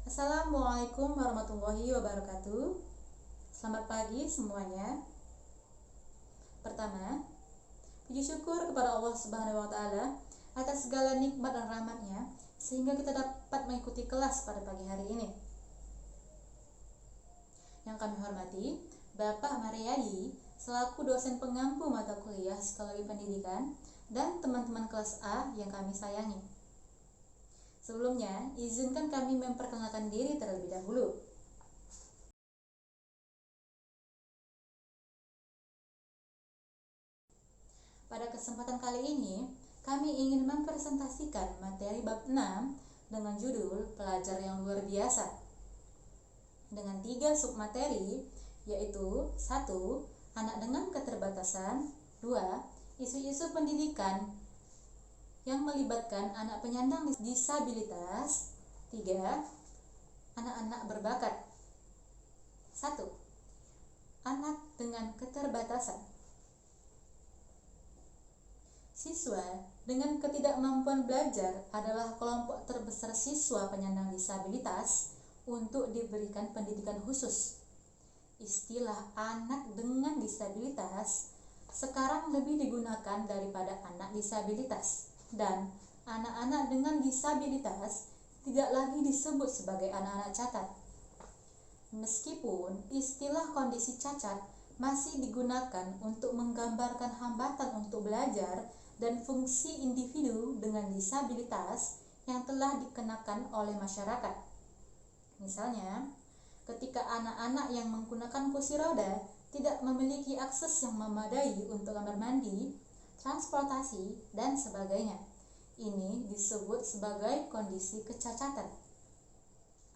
Assalamualaikum warahmatullahi wabarakatuh. Selamat pagi semuanya. Pertama, puji syukur kepada Allah Subhanahu wa Ta'ala atas segala nikmat dan rahmatnya sehingga kita dapat mengikuti kelas pada pagi hari ini. Yang kami hormati Bapak Mariadi selaku dosen pengampu mata kuliah Psikologi Pendidikan dan teman-teman kelas A yang kami sayangi. Sebelumnya, izinkan kami memperkenalkan diri terlebih dahulu. Pada kesempatan kali ini, kami ingin mempresentasikan materi bab 6 dengan judul Pelajar yang Luar Biasa. Dengan 3 submateri, yaitu 1. Anak dengan keterbatasan, 2. Isu-isu pendidikan yang melibatkan anak penyandang disabilitas, 3. Anak-anak berbakat. 1. Anak dengan keterbatasan. Siswa dengan ketidakmampuan belajar adalah kelompok terbesar siswa penyandang disabilitas untuk diberikan pendidikan khusus. Istilah anak dengan disabilitas sekarang lebih digunakan daripada anak disabilitas, dan anak-anak dengan disabilitas tidak lagi disebut sebagai anak-anak cacat. Meskipun istilah kondisi cacat masih digunakan untuk menggambarkan hambatan untuk belajar dan fungsi individu dengan disabilitas yang telah dikenakan oleh masyarakat. Misalnya, ketika anak-anak yang menggunakan kursi roda tidak memiliki akses yang memadai untuk kamar mandi, transportasi, dan sebagainya. Ini disebut sebagai kondisi kecacatan.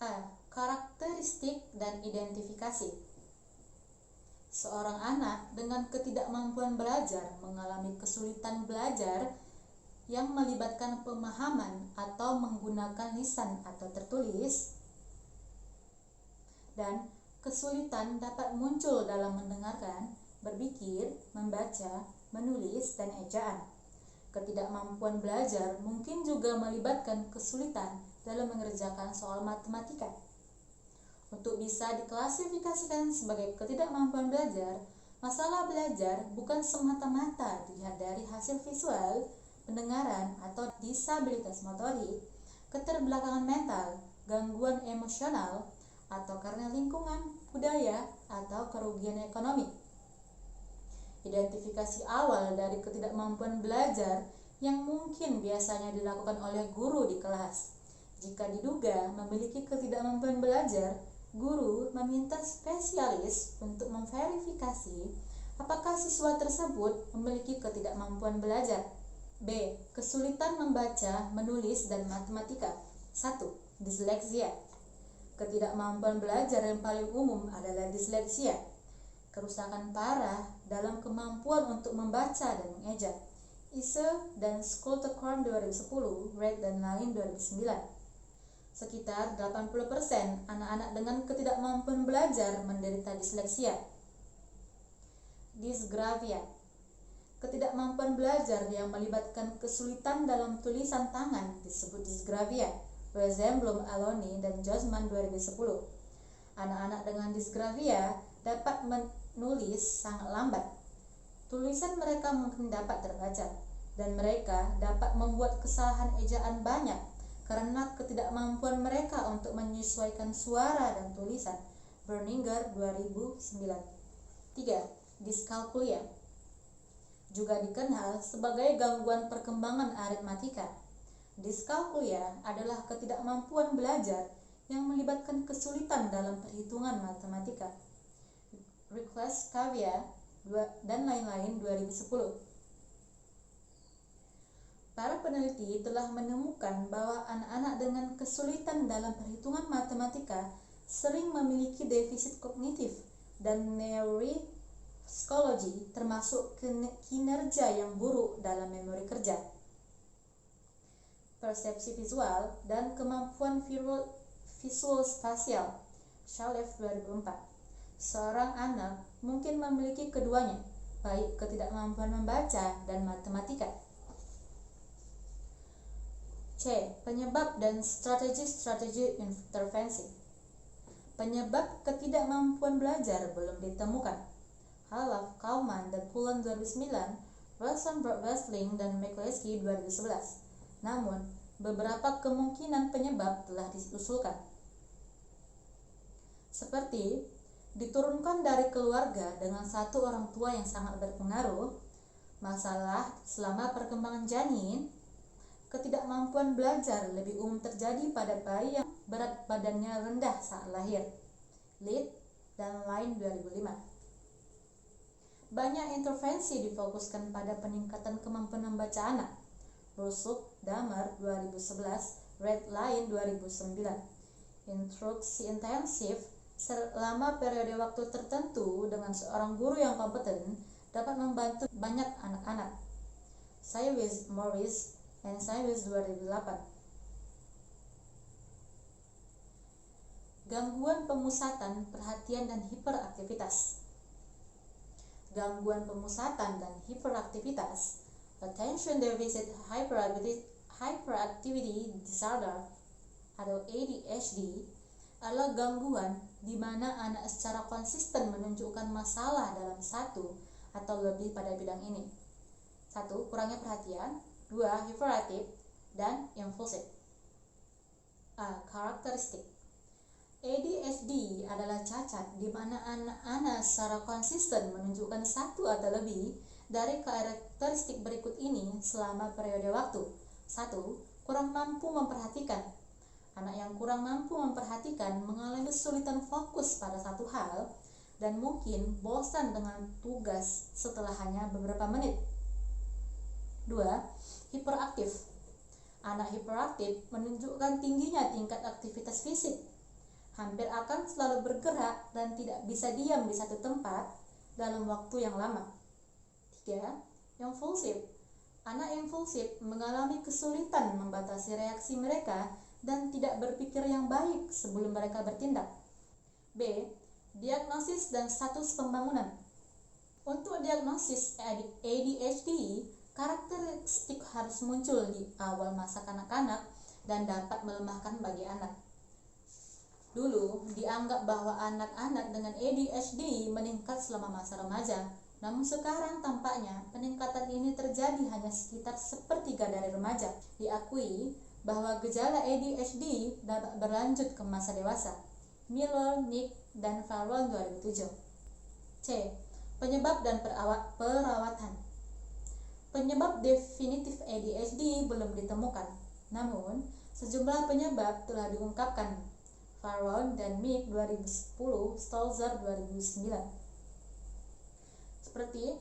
A. Karakteristik dan identifikasi. Seorang anak dengan ketidakmampuan belajar mengalami kesulitan belajar yang melibatkan pemahaman atau menggunakan lisan atau tertulis, dan kesulitan dapat muncul dalam mendengarkan, berpikir, membaca, menulis, dan ejaan. Ketidakmampuan belajar mungkin juga melibatkan kesulitan dalam mengerjakan soal matematika. Untuk bisa diklasifikasikan sebagai ketidakmampuan belajar, masalah belajar bukan semata-mata dilihat dari hasil visual, pendengaran, atau disabilitas motorik, keterbelakangan mental, gangguan emosional, atau karena lingkungan, budaya, atau kerugian ekonomi. Identifikasi awal dari ketidakmampuan belajar yang mungkin biasanya dilakukan oleh guru di kelas. Jika diduga memiliki ketidakmampuan belajar, guru meminta spesialis untuk memverifikasi apakah siswa tersebut memiliki ketidakmampuan belajar. B. Kesulitan membaca, menulis, dan matematika. 1. Disleksia. Ketidakmampuan belajar yang paling umum adalah disleksia, kerusakan parah dalam kemampuan untuk membaca dan mengeja. Ise dan Skultekorn 2010, Red dan lain 2009. Sekitar 80% anak-anak dengan ketidakmampuan belajar menderita disleksia. Dysgraphia. Ketidakmampuan belajar yang melibatkan kesulitan dalam tulisan tangan disebut dysgraphia. Rosenblum, Aloni, dan Josman 2010. Anak-anak dengan dysgraphia dapat menulis sangat lambat. Tulisan mereka mungkin dapat terbaca, dan mereka dapat membuat kesalahan ejaan banyak karena ketidakmampuan mereka untuk menyesuaikan suara dan tulisan. Berninger 2009. 3. Diskalkulia. Juga dikenal sebagai gangguan perkembangan aritmatika. Diskalkulia adalah ketidakmampuan belajar yang melibatkan kesulitan dalam perhitungan matematika. Request Kavia dan lain-lain 2010. Para peneliti telah menemukan bahwa anak-anak dengan kesulitan dalam perhitungan matematika sering memiliki defisit kognitif dan neuropsikologi, termasuk kinerja yang buruk dalam memori kerja, persepsi visual, dan kemampuan visual spasial. Shalev 2004. Seorang anak mungkin memiliki keduanya, baik ketidakmampuan membaca dan matematika. C. Penyebab dan strategi-strategi intervensi. Penyebab ketidakmampuan belajar belum ditemukan. Halaf, Kauman, dan Pullen 2009, Wilson, Westling, dan McCleskey 2011. Namun, beberapa kemungkinan penyebab telah diusulkan. Seperti diturunkan dari keluarga dengan satu orang tua yang sangat berpengaruh, masalah selama perkembangan janin, ketidakmampuan belajar lebih umum terjadi pada bayi yang berat badannya rendah saat lahir. Lead dan Line 2005. Banyak intervensi difokuskan pada peningkatan kemampuan membaca anak. Rusuk, Damer 2011, Red Line 2009. Instruksi intensif selama periode waktu tertentu dengan seorang guru yang kompeten dapat membantu banyak anak-anak. Cywes, Morris, and Cywes 2008. Gangguan pemusatan, perhatian, dan hiperaktivitas. Gangguan pemusatan dan hiperaktivitas, Attention Deficit Hyperactivity Disorder atau ADHD, adalah gangguan di mana anak secara konsisten menunjukkan masalah dalam satu atau lebih pada bidang ini. 1. Kurangnya perhatian. 2. Hiperaktif dan impulsif. Karakteristik. ADHD adalah cacat di mana anak-anak secara konsisten menunjukkan satu atau lebih dari karakteristik berikut ini selama periode waktu. 1. Kurang mampu memperhatikan. Anak yang kurang mampu memperhatikan mengalami kesulitan fokus pada satu hal dan mungkin bosan dengan tugas setelah hanya beberapa menit. 2. Hiperaktif. Anak hiperaktif menunjukkan tingginya tingkat aktivitas fisik, hampir akan selalu bergerak dan tidak bisa diam di satu tempat dalam waktu yang lama. 3. Impulsif. Anak impulsif mengalami kesulitan membatasi reaksi mereka dan tidak berpikir yang baik sebelum mereka bertindak. B. Diagnosis dan status pembangunan. Untuk diagnosis ADHD, karakteristik harus muncul di awal masa kanak-kanak dan dapat melemahkan bagi anak. Dulu dianggap bahwa anak-anak dengan ADHD meningkat selama masa remaja, namun sekarang tampaknya peningkatan ini terjadi hanya sekitar sepertiga dari remaja. Diakui bahwa gejala ADHD dapat berlanjut ke masa dewasa. Miller, Nick, dan Farwell 2007. C. Penyebab dan perawatan. Penyebab definitif ADHD belum ditemukan, namun sejumlah penyebab telah diungkapkan. Farwell dan Mick 2010, Stolzer 2009. Seperti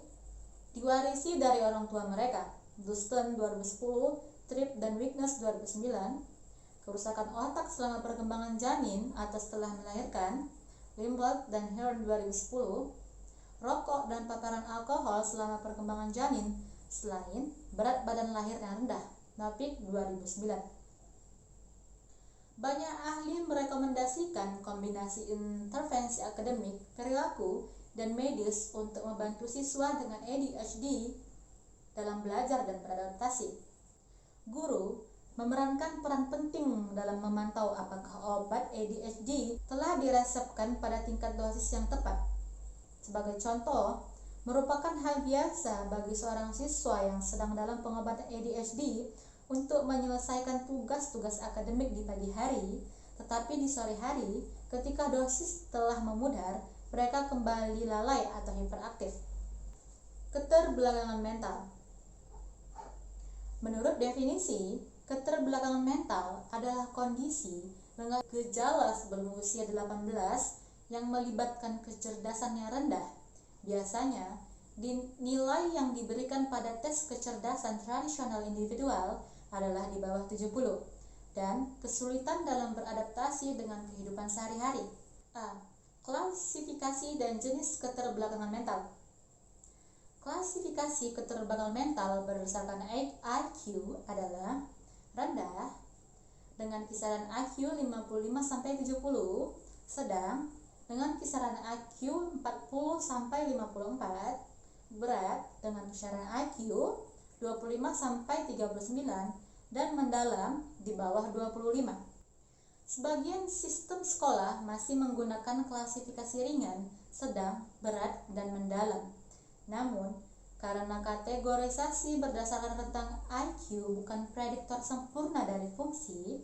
diwarisi dari orang tua mereka. Dustin 2010, Tripp dan Weakness 2009. Kerusakan otak selama perkembangan janin atau setelah melahirkan. Limbaugh dan Hearn 2010. Rokok dan paparan alkohol selama perkembangan janin selain berat badan lahir yang rendah. Nopik 2009. Banyak ahli merekomendasikan kombinasi intervensi akademik, perilaku, dan medis untuk membantu siswa dengan ADHD dalam belajar dan beradaptasi. Guru memerankan peran penting dalam memantau apakah obat ADHD telah diresepkan pada tingkat dosis yang tepat. Sebagai contoh, merupakan hal biasa bagi seorang siswa yang sedang dalam pengobatan ADHD untuk menyelesaikan tugas-tugas akademik di pagi hari, tetapi di sore hari, ketika dosis telah memudar, mereka kembali lalai atau hiperaktif. Keterbelakangan mental. Menurut definisi, keterbelakangan mental adalah kondisi dengan gejala sebelum usia 18 yang melibatkan kecerdasan yang rendah. Biasanya, nilai yang diberikan pada tes kecerdasan tradisional individual adalah di bawah 70 dan kesulitan dalam beradaptasi dengan kehidupan sehari-hari. Klasifikasi dan jenis keterbelakangan mental. Klasifikasi keterbelakangan mental berdasarkan IQ adalah rendah dengan kisaran IQ 55-70, sedang dengan kisaran IQ 40-54, berat dengan kisaran IQ 25-39, dan mendalam di bawah 25. Sebagian sistem sekolah masih menggunakan klasifikasi ringan, sedang, berat, dan mendalam. Namun, karena kategorisasi berdasarkan rentang IQ bukan prediktor sempurna dari fungsi,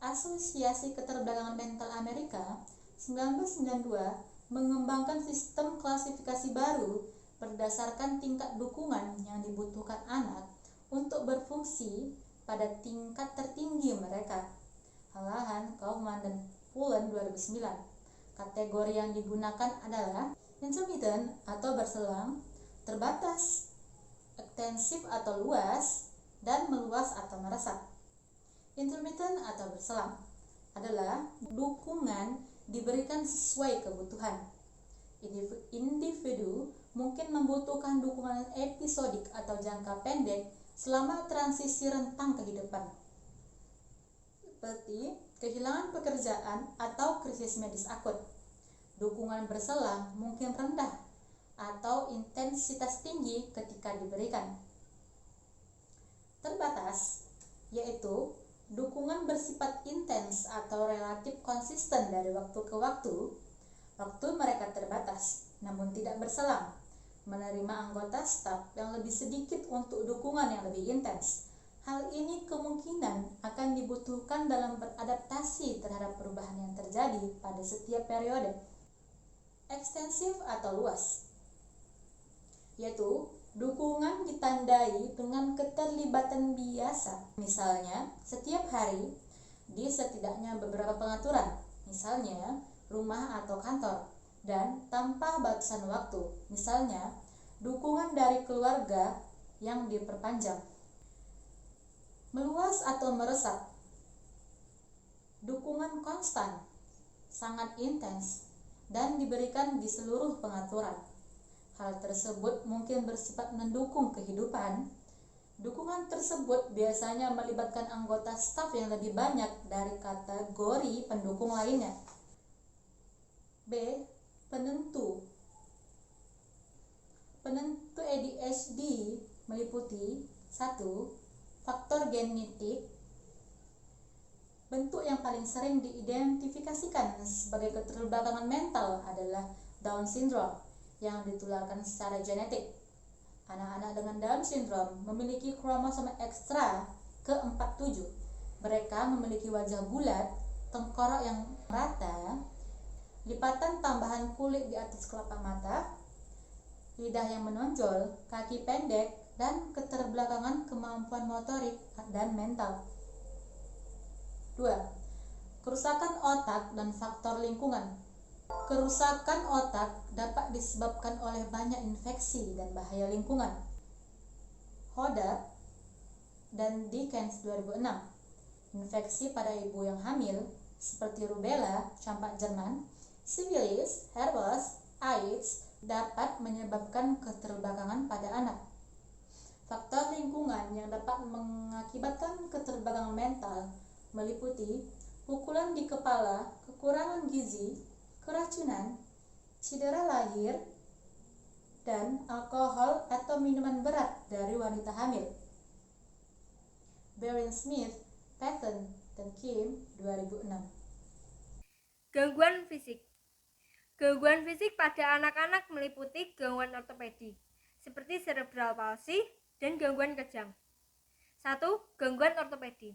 Asosiasi Keterbelakangan Mental Amerika 1992 mengembangkan sistem klasifikasi baru berdasarkan tingkat dukungan yang dibutuhkan anak untuk berfungsi pada tingkat tertinggi mereka. Halahan Kaufman dan Pullen 2009. Kategori yang digunakan adalah intermittent atau berselang, terbatas, ekstensif atau luas, dan meluas atau meresap. Intermittent atau berselang adalah dukungan diberikan sesuai kebutuhan. Individu mungkin membutuhkan dukungan episodik atau jangka pendek selama transisi rentang kehidupan, seperti kehilangan pekerjaan atau krisis medis akut. Dukungan berselang mungkin rendah atau intensitas tinggi ketika diberikan. Terbatas, yaitu dukungan bersifat intens atau relatif konsisten dari waktu ke waktu. Waktu mereka terbatas, namun tidak berselang, menerima anggota staf yang lebih sedikit untuk dukungan yang lebih intens. Hal ini kemungkinan akan dibutuhkan dalam beradaptasi terhadap perubahan yang terjadi pada setiap periode. Ekstensif atau luas, yaitu dukungan ditandai dengan keterlibatan biasa. Misalnya, setiap hari di setidaknya beberapa pengaturan, misalnya rumah atau kantor, dan tanpa batasan waktu, misalnya dukungan dari keluarga yang diperpanjang. Meluas atau meresap, dukungan konstan, sangat intens, dan diberikan di seluruh pengaturan. Hal tersebut mungkin bersifat mendukung kehidupan. Dukungan tersebut biasanya melibatkan anggota staf yang lebih banyak dari kategori pendukung lainnya. B. Penentu. Penentu ADHD meliputi 1. Faktor genetik. Bentuk yang paling sering diidentifikasikan sebagai keterbelakangan mental adalah Down syndrome yang ditularkan secara genetik. Anak-anak dengan Down syndrome memiliki kromosom ekstra ke-47. Mereka memiliki wajah bulat, tengkorak yang rata, lipatan tambahan kulit di atas kelopak mata, lidah yang menonjol, kaki pendek, dan keterbelakangan kemampuan motorik dan mental. 2. Kerusakan otak dan faktor lingkungan. Kerusakan otak dapat disebabkan oleh banyak infeksi dan bahaya lingkungan. Hodder dan Dickens 2006. Infeksi pada ibu yang hamil seperti rubella, campak Jerman, sifilis, herpes, AIDS dapat menyebabkan keterbelakangan pada anak. Faktor lingkungan yang dapat mengakibatkan keterbelakangan mental meliputi pukulan di kepala, kekurangan gizi, keracunan, cedera lahir, dan alkohol atau minuman berat dari wanita hamil. Baron Smith, Patton, dan Kim 2006. Gangguan fisik. Gangguan fisik pada anak-anak meliputi gangguan ortopedi, seperti cerebral palsy dan gangguan kejang. 1. Gangguan ortopedi.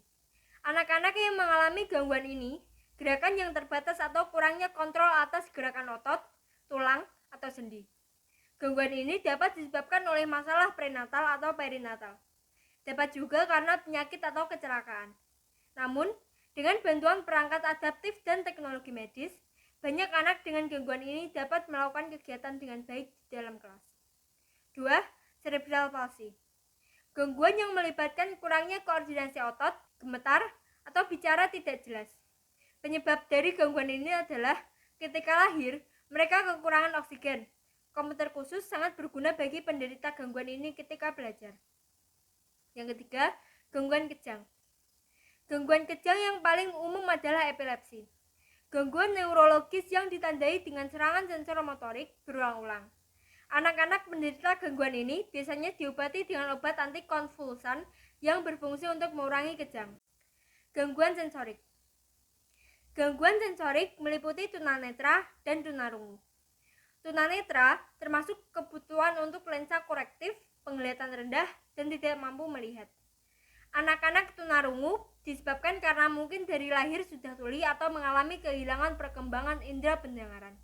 Anak-anak yang mengalami gangguan ini, gerakan yang terbatas atau kurangnya kontrol atas gerakan otot, tulang, atau sendi. Gangguan ini dapat disebabkan oleh masalah prenatal atau perinatal. Dapat juga karena penyakit atau kecelakaan. Namun, dengan bantuan perangkat adaptif dan teknologi medis, banyak anak dengan gangguan ini dapat melakukan kegiatan dengan baik di dalam kelas. 2. Cerebral palsy. Gangguan yang melibatkan kurangnya koordinasi otot, gemetar, atau bicara tidak jelas. Penyebab dari gangguan ini adalah ketika lahir, mereka kekurangan oksigen. Komputer khusus sangat berguna bagi penderita gangguan ini ketika belajar. Yang ketiga, gangguan kejang. Gangguan kejang yang paling umum adalah epilepsi. Gangguan neurologis yang ditandai dengan serangan sensor motorik berulang-ulang. Anak-anak penderita gangguan ini biasanya diobati dengan obat antikonvulsan yang berfungsi untuk mengurangi kejang. Gangguan sensorik. Gangguan sensorik meliputi tunanetra dan tunarungu. Tunanetra termasuk kebutuhan untuk lensa korektif, penglihatan rendah, dan tidak mampu melihat. Anak-anak tunarungu disebabkan karena mungkin dari lahir sudah tuli atau mengalami kehilangan perkembangan indera pendengaran.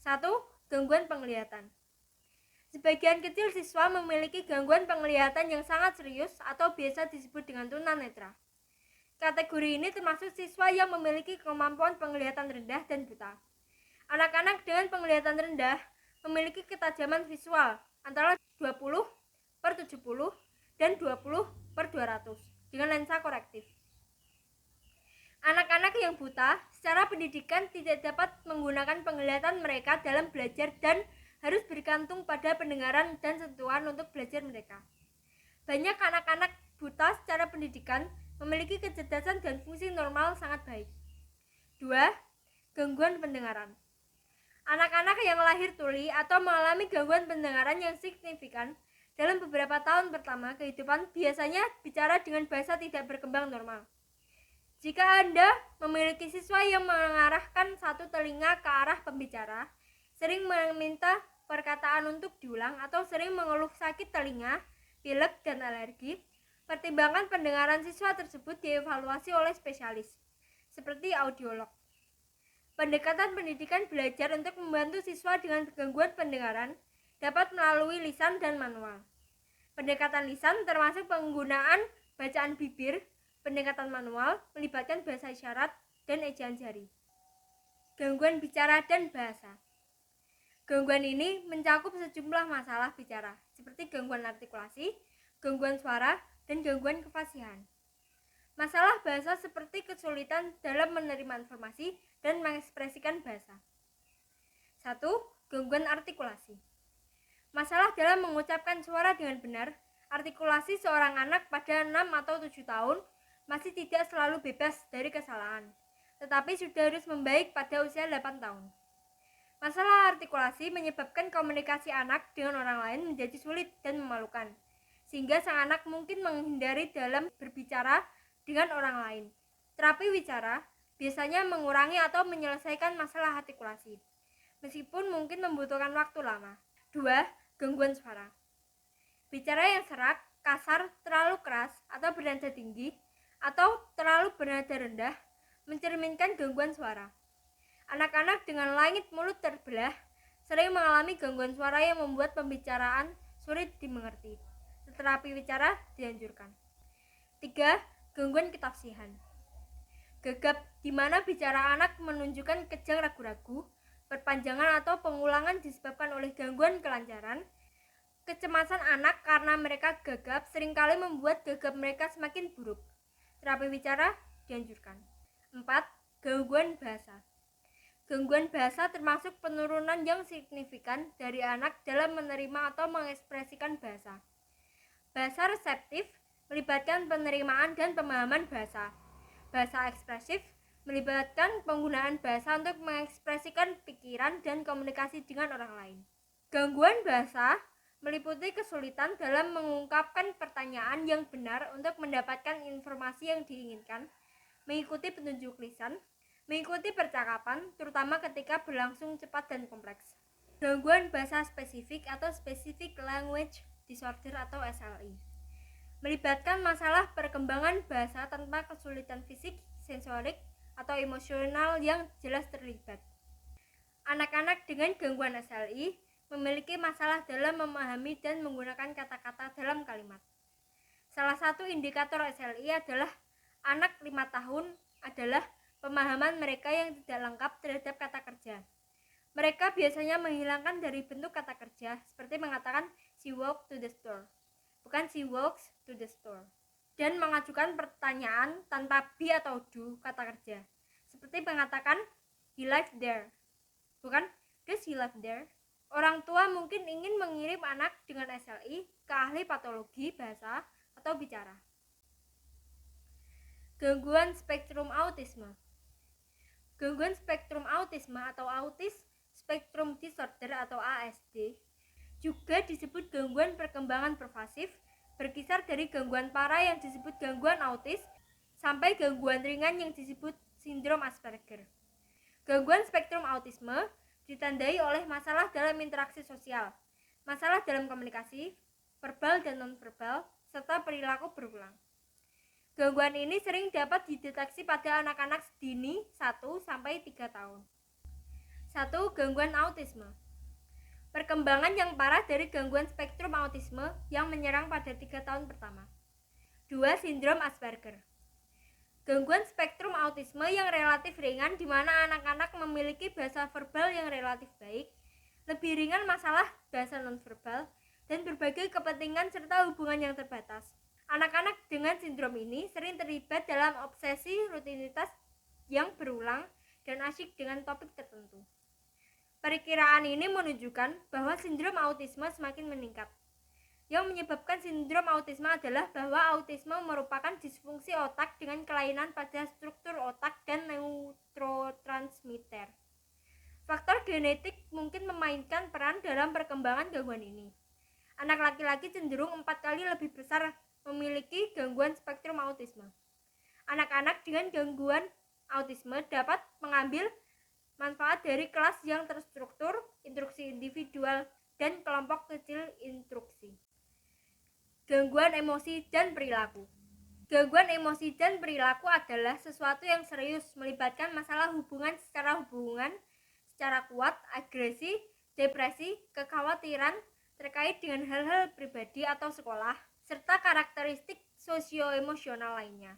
1. Gangguan penglihatan. Sebagian kecil siswa memiliki gangguan penglihatan yang sangat serius atau biasa disebut dengan tunanetra. Kategori ini termasuk siswa yang memiliki kemampuan penglihatan rendah dan buta. Anak-anak dengan penglihatan rendah memiliki ketajaman visual antara 20/70 dan 20/200 dengan lensa korektif. Anak-anak yang buta secara pendidikan tidak dapat menggunakan penglihatan mereka dalam belajar dan harus bergantung pada pendengaran dan sentuhan untuk belajar mereka. Banyak anak-anak buta secara pendidikan memiliki kecerdasan dan fungsi normal sangat baik. 2. Gangguan pendengaran. Anak-anak yang lahir tuli atau mengalami gangguan pendengaran yang signifikan dalam beberapa tahun pertama kehidupan biasanya bicara dengan bahasa tidak berkembang normal. Jika Anda memiliki siswa yang mengarahkan satu telinga ke arah pembicara, sering meminta perkataan untuk diulang atau sering mengeluh sakit telinga, pilek, dan alergi, pertimbangan pendengaran siswa tersebut dievaluasi oleh spesialis, seperti audiolog. Pendekatan pendidikan belajar untuk membantu siswa dengan gangguan pendengaran dapat melalui lisan dan manual. Pendekatan lisan termasuk penggunaan bacaan bibir, pendekatan manual melibatkan bahasa isyarat dan ejaan jari. Gangguan bicara dan bahasa. Gangguan ini mencakup sejumlah masalah bicara, seperti gangguan artikulasi, gangguan suara, dan gangguan kefasihan. Masalah bahasa seperti kesulitan dalam menerima informasi dan mengekspresikan bahasa. 1. Gangguan artikulasi. Masalah dalam mengucapkan suara dengan benar. Artikulasi seorang anak pada 6 atau 7 tahun masih tidak selalu bebas dari kesalahan, tetapi sudah harus membaik pada usia 8 tahun. Masalah artikulasi menyebabkan komunikasi anak dengan orang lain menjadi sulit dan memalukan, sehingga sang anak mungkin menghindari dalam berbicara dengan orang lain. Terapi wicara biasanya mengurangi atau menyelesaikan masalah artikulasi, meskipun mungkin membutuhkan waktu lama. 2. Gangguan suara. Bicara yang serak, kasar, terlalu keras, atau bernada tinggi, atau terlalu bernada rendah, mencerminkan gangguan suara. Anak-anak dengan langit mulut terbelah sering mengalami gangguan suara yang membuat pembicaraan sulit dimengerti. Terapi wicara dianjurkan. 3. Gangguan ketafsihan. Gagap, di mana bicara anak menunjukkan kejang ragu-ragu, perpanjangan atau pengulangan disebabkan oleh gangguan kelancaran. Kecemasan anak karena mereka gagap seringkali membuat gagap mereka semakin buruk. Terapi wicara dianjurkan. 4. Gangguan bahasa. Gangguan bahasa termasuk penurunan yang signifikan dari anak dalam menerima atau mengekspresikan bahasa. Bahasa reseptif melibatkan penerimaan dan pemahaman bahasa. Bahasa ekspresif melibatkan penggunaan bahasa untuk mengekspresikan pikiran dan komunikasi dengan orang lain. Gangguan bahasa meliputi kesulitan dalam mengungkapkan pertanyaan yang benar untuk mendapatkan informasi yang diinginkan, mengikuti petunjuk lisan, mengikuti percakapan, terutama ketika berlangsung cepat dan kompleks. Gangguan bahasa spesifik atau Specific Language Disorder atau SLI melibatkan masalah perkembangan bahasa tanpa kesulitan fisik, sensorik, atau emosional yang jelas terlibat. Anak-anak dengan gangguan SLI memiliki masalah dalam memahami dan menggunakan kata-kata dalam kalimat. Salah satu indikator SLI adalah anak 5 tahun adalah pemahaman mereka yang tidak lengkap terhadap kata kerja. Mereka biasanya menghilangkan dari bentuk kata kerja, seperti mengatakan she walked to the store, bukan she walks to the store, dan mengajukan pertanyaan tanpa be atau do kata kerja, seperti mengatakan he lives there, bukan does he live there. Orang tua mungkin ingin mengirim anak dengan SLI ke ahli patologi bahasa atau bicara. Gangguan spektrum autisme. Gangguan spektrum autisme atau Autism Spectrum Disorder atau ASD juga disebut gangguan perkembangan pervasif, berkisar dari gangguan parah yang disebut gangguan autis sampai gangguan ringan yang disebut sindrom Asperger. Gangguan spektrum autisme ditandai oleh masalah dalam interaksi sosial, masalah dalam komunikasi, verbal dan nonverbal, serta perilaku berulang. Gangguan ini sering dapat dideteksi pada anak-anak dini 1-3 tahun. 1. Gangguan autisme. Perkembangan yang parah dari gangguan spektrum autisme yang menyerang pada 3 tahun pertama. 2. Sindrom Asperger. Gangguan spektrum autisme yang relatif ringan di mana anak-anak memiliki bahasa verbal yang relatif baik, lebih ringan masalah bahasa nonverbal, dan berbagai kepentingan serta hubungan yang terbatas. Anak-anak dengan sindrom ini sering terlibat dalam obsesi rutinitas yang berulang dan asyik dengan topik tertentu. Perkiraan ini menunjukkan bahwa sindrom autisme semakin meningkat. Yang menyebabkan sindrom autisme adalah bahwa autisme merupakan disfungsi otak dengan kelainan pada struktur otak dan neurotransmitter. Faktor genetik mungkin memainkan peran dalam perkembangan gangguan ini. Anak laki-laki cenderung 4 kali lebih besar memiliki gangguan spektrum autisme. Anak-anak dengan gangguan autisme dapat mengambil manfaat dari kelas yang terstruktur, instruksi individual, dan kelompok kecil instruksi. Gangguan emosi dan perilaku. Gangguan emosi dan perilaku adalah sesuatu yang serius melibatkan masalah hubungan secara kuat, agresi, depresi, kekhawatiran terkait dengan hal-hal pribadi atau sekolah, serta karakteristik sosioemosional lainnya.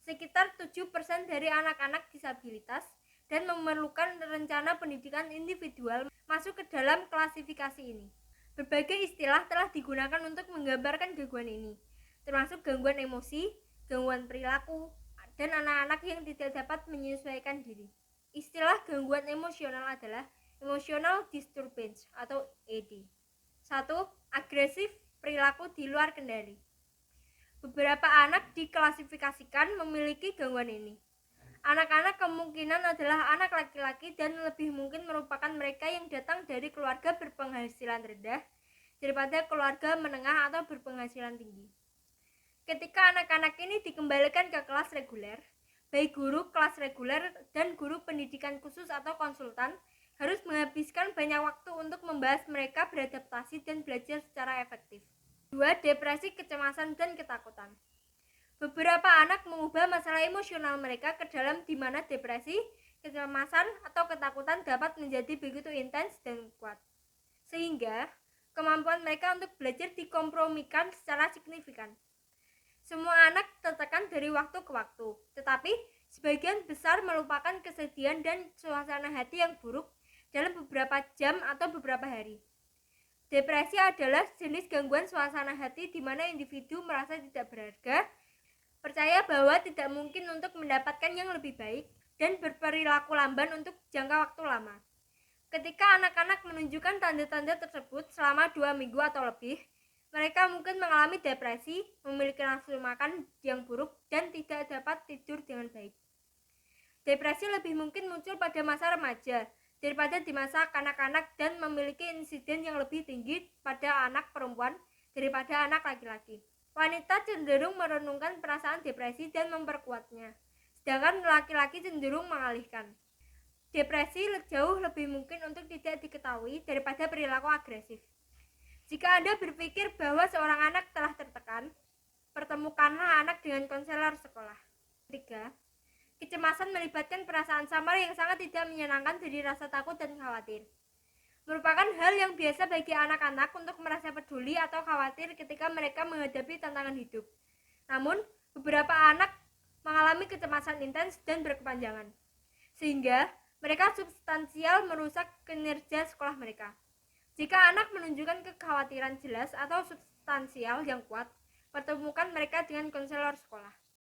Sekitar 7% dari anak-anak disabilitas dan memerlukan rencana pendidikan individual masuk ke dalam klasifikasi ini. Berbagai istilah telah digunakan untuk menggambarkan gangguan ini, termasuk gangguan emosi, gangguan perilaku, dan anak-anak yang tidak dapat menyesuaikan diri. Istilah gangguan emosional adalah emotional disturbance atau ED. 1. Agresif perilaku di luar kendali. Beberapa anak diklasifikasikan memiliki gangguan ini. Anak-anak kemungkinan adalah anak laki-laki dan lebih mungkin merupakan mereka yang datang dari keluarga berpenghasilan rendah daripada keluarga menengah atau berpenghasilan tinggi. Ketika anak-anak ini dikembalikan ke kelas reguler, baik guru kelas reguler dan guru pendidikan khusus atau konsultan harus menghabiskan banyak waktu untuk membahas mereka beradaptasi dan belajar secara efektif. 2. Depresi, kecemasan, dan ketakutan. Beberapa anak mengubah masalah emosional mereka ke dalam di mana depresi, kecemasan, atau ketakutan dapat menjadi begitu intens dan kuat, sehingga kemampuan mereka untuk belajar dikompromikan secara signifikan. Semua anak tertekan dari waktu ke waktu, tetapi sebagian besar melupakan kesedihan dan suasana hati yang buruk dalam beberapa jam atau beberapa hari. Depresi adalah jenis gangguan suasana hati di mana individu merasa tidak berharga, percaya bahwa tidak mungkin untuk mendapatkan yang lebih baik, dan berperilaku lamban untuk jangka waktu lama. Ketika anak-anak menunjukkan tanda-tanda tersebut selama 2 minggu atau lebih, mereka mungkin mengalami depresi, memiliki nafsu makan yang buruk, dan tidak dapat tidur dengan baik. Depresi lebih mungkin muncul pada masa remaja daripada di masa kanak-kanak dan memiliki insiden yang lebih tinggi pada anak perempuan daripada anak laki-laki. Wanita cenderung merenungkan perasaan depresi dan memperkuatnya, sedangkan laki-laki cenderung mengalihkan. Depresi jauh lebih mungkin untuk tidak diketahui daripada perilaku agresif. Jika Anda berpikir bahwa seorang anak telah tertekan, pertemukanlah anak dengan konselor sekolah. 3. Kecemasan melibatkan perasaan samar yang sangat tidak menyenangkan dari rasa takut dan khawatir. Merupakan hal yang biasa bagi anak-anak untuk merasa peduli atau khawatir ketika mereka menghadapi tantangan hidup. Namun, beberapa anak mengalami kecemasan intens dan berkepanjangan, sehingga mereka substansial merusak kinerja sekolah mereka. Jika anak menunjukkan kekhawatiran jelas atau substansial yang kuat, pertemukan mereka dengan konselor sekolah.